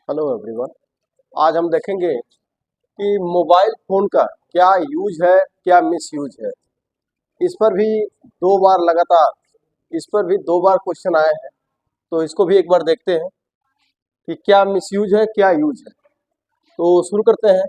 Hello everyone. आज हम देखेंगे कि मोबाइल फ़ोन का क्या यूज है, क्या मिसयूज है। इस पर भी दो बार लगातार इस पर भी दो बार क्वेश्चन आए हैं, तो इसको भी एक बार देखते हैं कि क्या मिसयूज है, क्या यूज है। तो शुरू करते हैं।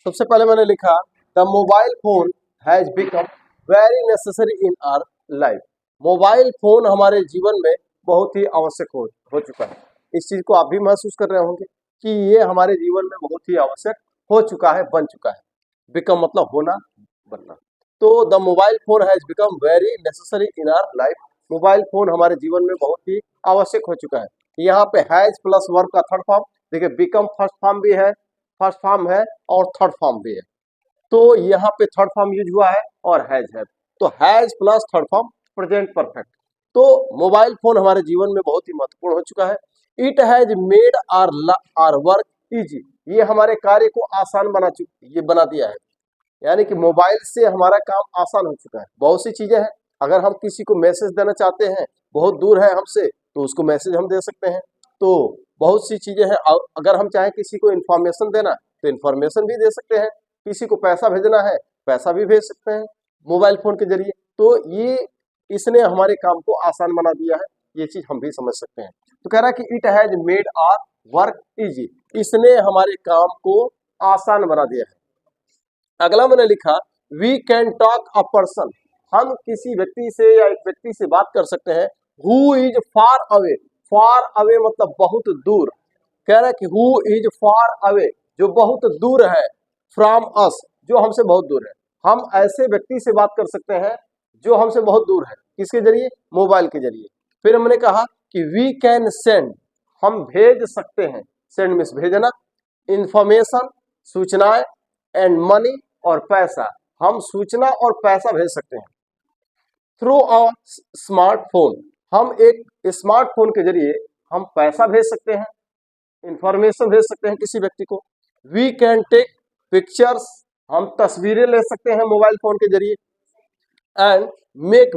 सबसे पहले मैंने लिखा the mobile phone has become very necessary in our life. Mobile phone हमारे जीवन में बहुत ही आवश्यक हो चुका है। इस चीज़ को आप भी महसूस कर रहे होंगे कि ये हमारे जीवन में बहुत ही आवश्यक हो चुका है, बन चुका है। बिकम मतलब होना, बनना। तो the mobile phone has become very necessary in our life. Mobile phone हमारे जीवन में बहुत ही आवश्यक हो चुका है। यहाँ पे हैज़ प्लस वर्ब का थर्ड फॉर्म, देखिए बिकम फर्स्ट फॉर्म है और थर्ड फॉर्म भी है। तो यहाँ पे थर्ड फॉर्म यूज हुआ है और हैज है, तो has plus third form present perfect. तो मोबाइल फोन हमारे जीवन में बहुत ही महत्वपूर्ण हो चुका है। It has made our work easy. ये हमारे कार्य को आसान बना दिया है। यानी कि मोबाइल से हमारा काम आसान हो चुका है। बहुत सी चीजें हैं, अगर हम किसी को मैसेज देना चाहते हैं, बहुत दूर है हमसे, तो उसको मैसेज हम दे सकते हैं। तो बहुत सी चीजें हैं। अगर हम चाहें किसी को इन्फॉर्मेशन देना, तो इन्फॉर्मेशन भी दे सकते हैं। किसी को पैसा भेजना है, पैसा भी भेज सकते हैं मोबाइल फोन के जरिए। तो ये इसने हमारे काम को आसान बना दिया है, ये चीज हम भी समझ सकते हैं। तो कह रहा है कि it has made our work easy. इसने हमारे काम को आसान बना दिया है। अगला मैंने लिखा we can talk a person. हम किसी व्यक्ति से या एक व्यक्ति से बात कर सकते हैं हु इज फार अवे मतलब बहुत दूर। कह रहा है कि हु इज फार अवे, जो बहुत दूर है, फ्रॉम अस, जो हमसे बहुत दूर है। हम ऐसे व्यक्ति से बात कर सकते हैं जो हमसे बहुत दूर है, किसके जरिए? मोबाइल के जरिए। फिर हमने कहा कि वी कैन सेंड, हम भेज सकते हैं, सेंड मीन्स भेजना, इंफॉर्मेशन सूचनाएं, एंड मनी और पैसा, हम सूचना और पैसा भेज सकते हैं थ्रू अ स्मार्टफोन। हम एक स्मार्टफोन के जरिए हम पैसा भेज सकते हैं, इंफॉर्मेशन भेज सकते हैं किसी व्यक्ति को। वी कैन टेक पिक्चर्स, हम तस्वीरें ले सकते हैं मोबाइल फोन के जरिए। एंड मेक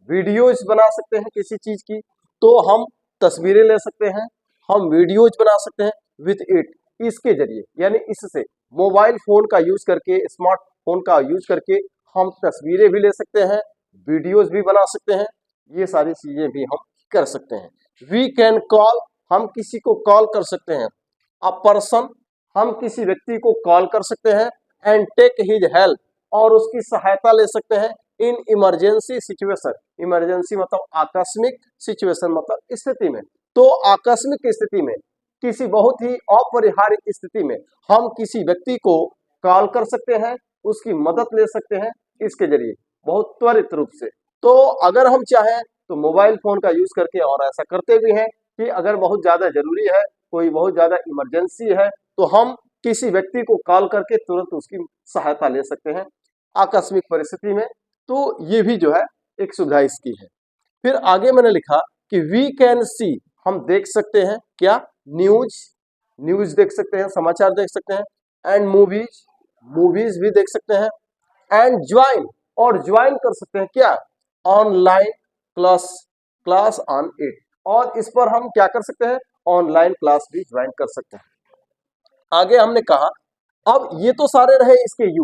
वीडियोज बना सकते हैं किसी चीज की, तो हम तस्वीरें ले सकते हैं, हम वीडियोज बना सकते हैं विथ इट, इसके जरिए। यानी इससे मोबाइल फोन का यूज करके, स्मार्टफोन का यूज करके हम तस्वीरें भी ले सकते हैं, वीडियोज भी बना सकते हैं, ये सारी चीजें भी हम कर सकते हैं। वी कैन कॉल, हम किसी को कॉल कर सकते हैं। अ पर्सन, हम किसी व्यक्ति को कॉल कर सकते हैं। एंड टेक हिज हेल्प, और उसकी सहायता ले सकते हैं इन इमरजेंसी सिचुएशन। इमरजेंसी मतलब आकस्मिक, सिचुएशन मतलब स्थिति में। तो आकस्मिक स्थिति में, किसी बहुत ही अपरिहार्य स्थिति में हम किसी व्यक्ति को कॉल कर सकते हैं, उसकी मदद ले सकते हैं इसके जरिए, बहुत त्वरित रूप से। तो अगर हम चाहें तो मोबाइल फोन का यूज करके, और ऐसा करते भी हैं कि अगर बहुत ज्यादा जरूरी है, कोई बहुत ज्यादा इमरजेंसी है, तो हम किसी व्यक्ति को कॉल करके तुरंत उसकी सहायता ले सकते हैं आकस्मिक परिस्थिति में। तो ये भी जो है एक सुविधा इसकी है। फिर आगे मैंने लिखा कि वी कैन सी, हम देख सकते हैं क्या? न्यूज देख सकते हैं, समाचार देख सकते हैं। एंड मूवीज भी देख सकते हैं। एंड ज्वाइन, और ज्वाइन कर सकते हैं क्या? ऑनलाइन क्लास ऑन इट, और इस पर हम क्या कर सकते हैं? ऑनलाइन क्लास भी ज्वाइन कर सकते हैं। आगे हमने कहा, अब ये तो सारे रहे इसके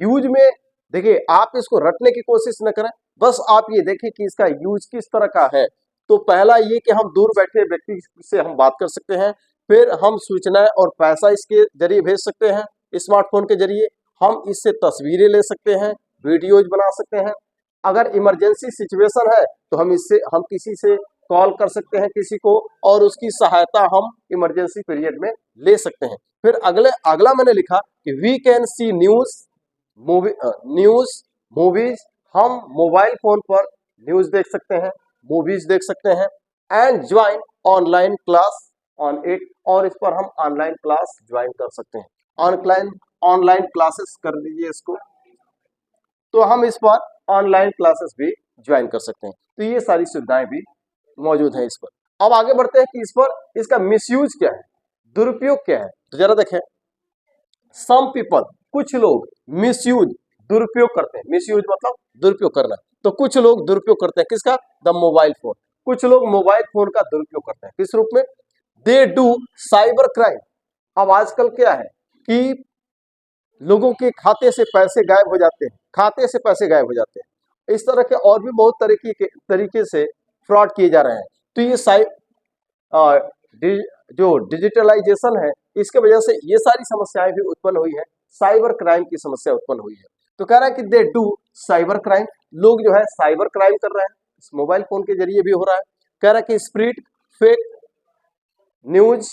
यूज में। देखिए, आप इसको रटने की कोशिश न करें, बस आप ये देखें कि इसका यूज किस तरह का है। तो पहला ये कि हम दूर बैठे व्यक्ति से हम बात कर सकते हैं, फिर हम सूचनाएं और पैसा इसके जरिए भेज सकते हैं स्मार्टफोन के जरिए, हम इससे तस्वीरें ले सकते हैं, वीडियोज बना सकते हैं। अगर इमरजेंसी सिचुएशन है तो हम किसी से कॉल कर सकते हैं किसी को, और उसकी सहायता हम इमरजेंसी पीरियड में ले सकते हैं। फिर अगला मैंने लिखा कि वी कैन सी मूवीज, हम मोबाइल फोन पर न्यूज देख सकते हैं, मूवीज देख सकते हैं। And join online class on it, और इस पर हम ऑनलाइन क्लास ज्वाइन कर सकते हैं। ऑनलाइन क्लासेस कर दीजिए इसको, तो हम इस पर ऑनलाइन क्लासेस भी ज्वाइन कर सकते हैं। तो ये सारी सुविधाएं भी मौजूद है इस पर। अब आगे बढ़ते हैं कि इस पर इसका मिसयूज क्या है, दुरुपयोग क्या है। तो जरा देखें, सम पीपल, कुछ लोग मिसयूज, दुरुपयोग करते हैं। मिसयूज मतलब दुरुपयोग करना। तो कुछ लोग दुरुपयोग करते हैं किसका? The mobile phone. कुछ लोग मोबाइल फोन का दुरुपयोग करते हैं किस रूप में? They do cyber crime. अब आजकल क्या है कि लोगों के खाते से पैसे गायब हो जाते हैं, खाते से पैसे गायब हो जाते हैं। इस तरह के और भी बहुत तरीके से फ्रॉड किए जा रहे हैं। तो ये जो डिजिटलाइजेशन है, इसके वजह से ये सारी समस्याएं भी उत्पन्न हुई है, साइबर क्राइम की समस्या उत्पन्न हुई है। तो कह रहा है कि दे डू साइबर क्राइम, लोग जो है साइबर क्राइम कर रहे हैं, इस मोबाइल फोन के जरिए भी हो रहा है। कह रहा है कि स्प्रेड फेक न्यूज,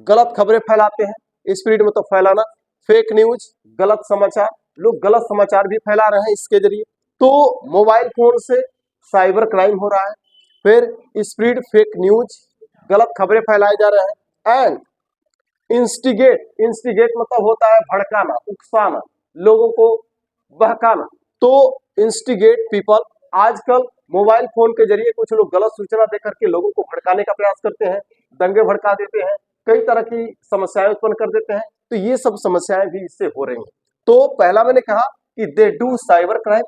गलत खबरें फैलाते हैं। स्प्रेड मतलब फैलाना, फेक न्यूज, गलत समाचार, लोग गलत समाचार भी फैला रहे हैं इसके जरिए। तो मोबाइल फोन से साइबर क्राइम हो रहा है, फिर स्प्रेड फेक न्यूज, गलत खबरें फैलाए जा रहे हैं। एंड इंस्टिगेट, इंस्टिगेट मतलब होता है भड़काना, उकसाना, लोगों को बहकाना। तो इंस्टिगेट पीपल, आजकल मोबाइल फोन के जरिए कुछ लोग गलत सूचना देकर के लोगों को भड़काने का प्रयास करते हैं, दंगे भड़का देते हैं, कई तरह की समस्याएं उत्पन्न कर देते हैं। तो ये सब समस्याएं भी इससे हो रही हैं। तो पहला मैंने कहा कि दे डू साइबर क्राइम,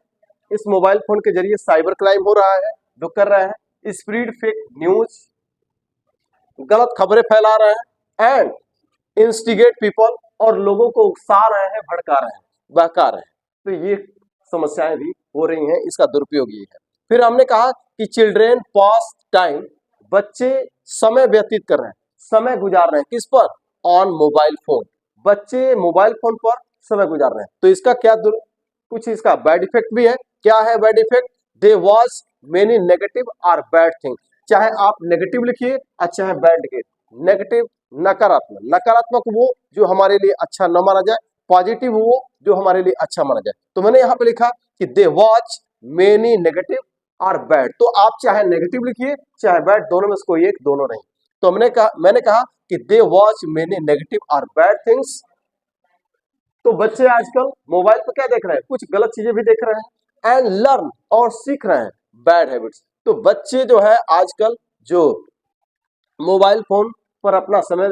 इस मोबाइल फोन के जरिए साइबर क्राइम हो रहा है, जो कर रहे हैं स्प्रेड फेक न्यूज, गलत खबरें फैला रहे हैं, एंड इंस्टिगेट पीपल, और लोगों को उकसा रहे हैं, भड़का रहे हैं, बहका रहे हैं। तो ये समस्याएं भी हो रही हैं, इसका दुरुपयोग ये है। फिर हमने कहा कि चिल्ड्रेन पास टाइम, बच्चे समय व्यतीत कर रहे हैं, समय गुजार रहे हैं, किस पर? ऑन मोबाइल फोन, बच्चे मोबाइल फोन पर समय गुजार रहे हैं। तो इसका क्या कुछ इसका बैड इफेक्ट भी है। क्या है bad effect? They watch many negative और बैड थिंग, चाहे आप नेगेटिव लिखिए और चाहे बैड लिखिए। नेगेटिव नकारात्मक, नकारात्मक वो जो हमारे लिए अच्छा न माना जाए, पॉजिटिव वो जो हमारे लिए अच्छा माना जाए। तो मैंने यहाँ पे लिखा कि दे वॉच मेनी नेगेटिव और बैड, तो आप चाहे नेगेटिव लिखिए चाहे बैड, दोनों में से कोई एक, दोनों नहीं। तो मैंने कहा कि दे वॉच मेनी नेगेटिव और बैड थिंग्स। तो बच्चे आजकल मोबाइल पर क्या देख रहे हैं? कुछ गलत चीजें भी देख रहे हैं, एंड लर्न, और सीख रहे हैं बैड हैबिट्स। तो बच्चे जो है आजकल जो मोबाइल फोन पर अपना समय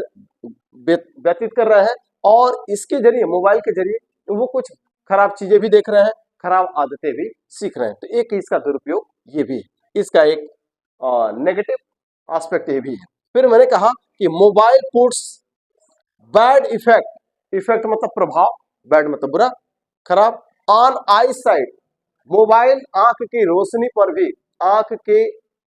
व्यतीत कर रहे हैं, और इसके जरिए, मोबाइल के जरिए वो कुछ खराब चीजें भी देख रहे हैं, खराब आदतें भी सीख रहे हैं। तो एक इसका दुरुपयोग ये भी है, इसका एक नेगेटिव एस्पेक्ट ये भी है। फिर मैंने कहा कि mobile puts bad effect, effect मतलब प्रभाव, बैड मतलब बुरा, खराब, ऑन आई साइट, मोबाइल आंख की रोशनी पर भी, आंख के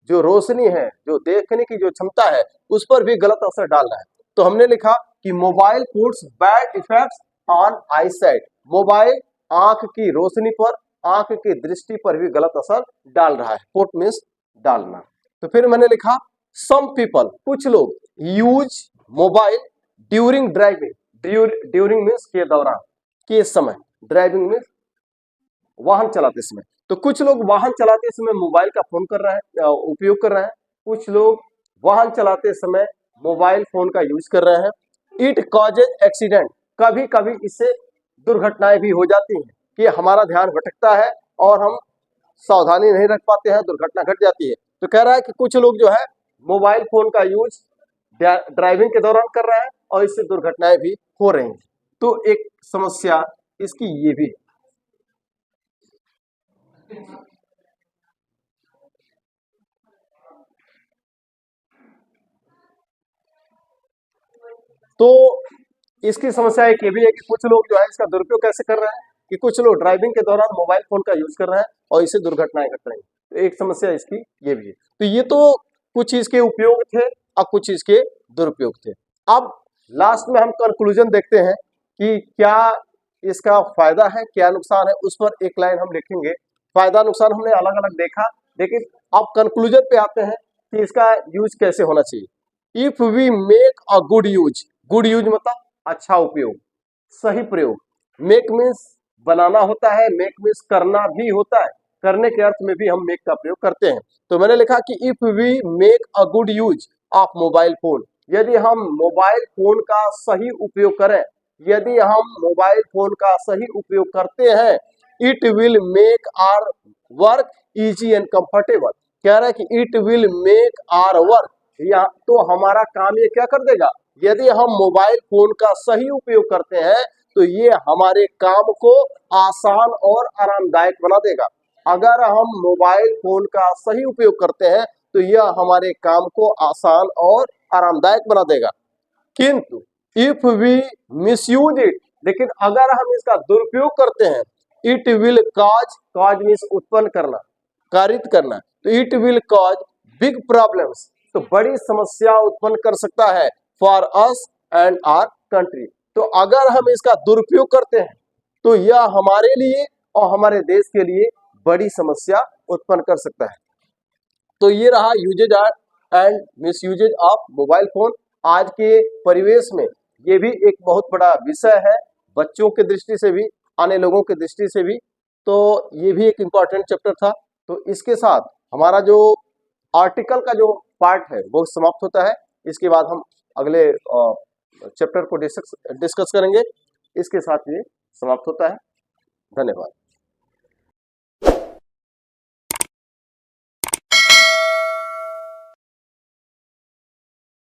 जो रोशनी है, जो देखने की जो क्षमता है, उस पर भी गलत असर डाल रहा है। तो हमने लिखा कि mobile puts bad effects on I site, mobile आंख की रोशनी पर, आंख की दृष्टि पर भी गलत असर डाल रहा है। पुट मीन्स डालना। तो फिर मैंने लिखा सम पीपल, कुछ लोग use mobile during driving, during means के दौरान, के समय, ड्राइविंग मीन्स वाहन चलाते समय। तो कुछ लोग वाहन चलाते समय मोबाइल का फोन कर रहे हैं, उपयोग कर रहे हैं, कुछ लोग वाहन चलाते समय मोबाइल फोन का यूज कर रहे हैं। इट कॉजेज एक्सीडेंट, कभी कभी इससे दुर्घटनाएं भी हो जाती हैं कि हमारा ध्यान भटकता है और हम सावधानी नहीं रख पाते हैं, दुर्घटना घट जाती है। तो कह रहा है कि कुछ लोग जो है मोबाइल फोन का यूज ड्राइविंग के दौरान कर रहे हैं और इससे दुर्घटनाएं भी हो रही हैं। तो एक समस्या इसकी ये भी है। तो इसकी समस्या एक ये भी है कि कुछ लोग जो है इसका दुरुपयोग कैसे कर रहे हैं कि कुछ लोग ड्राइविंग के दौरान मोबाइल फोन का यूज कर रहे हैं और इससे दुर्घटनाएं घट रही हैं। तो एक समस्या इसकी ये भी है। तो ये तो कुछ इसके उपयोग थे और कुछ इसके दुरुपयोग थे। अब लास्ट में हम कंक्लूजन देखते हैं कि क्या इसका फायदा है, क्या नुकसान है, उस पर एक लाइन हम लिखेंगे। फायदा नुकसान हमने अलग अलग देखा, लेकिन अब कंक्लूजन पे आते हैं कि इसका यूज कैसे होना चाहिए। If we make a good use, good use मतलब अच्छा उपयोग, सही प्रयोग। मेक मीन्स बनाना होता है, मेक मीन्स करना भी होता है, करने के अर्थ में भी हम मेक का प्रयोग करते हैं। तो मैंने लिखा कि if we make a good use of mobile phone, यदि हम मोबाइल फोन का सही उपयोग करें, यदि हम मोबाइल फोन का सही उपयोग करते हैं, it will make our work easy and comfortable. कह रहा है कि it will make our work, या तो हमारा काम ये क्या कर देगा, यदि हम मोबाइल फोन का सही उपयोग करते हैं तो ये हमारे काम को आसान और आरामदायक बना देगा। अगर हम मोबाइल फोन का सही उपयोग करते हैं तो यह हमारे काम को आसान और आरामदायक बना देगा, किंतु इफ वी मिसयूज इट, लेकिन अगर हम इसका दुरुपयोग करते हैं, इट विल कॉज मीन्स उत्पन्न करना, कारित करना, तो it will cause big problems, तो बड़ी समस्या उत्पन्न कर सकता है for us and our country. तो अगर हम इसका दुरुपयोग करते हैं तो यह हमारे लिए और हमारे देश के लिए बड़ी समस्या उत्पन्न कर सकता है। तो ये रहा uses and misuses of mobile phone. आज के परिवेश में ये भी एक बहुत बड़ा विषय है, बच्चों की दृष्टि से भी, आने लोगों की दृष्टि से भी, तो ये भी एक इम्पॉर्टेंट चैप्टर था। तो इसके साथ हमारा जो आर्टिकल का जो पार्ट है वो समाप्त होता है। इसके बाद हम अगले चैप्टर को डिस्कस करेंगे। इसके साथ ये समाप्त होता है। धन्यवाद।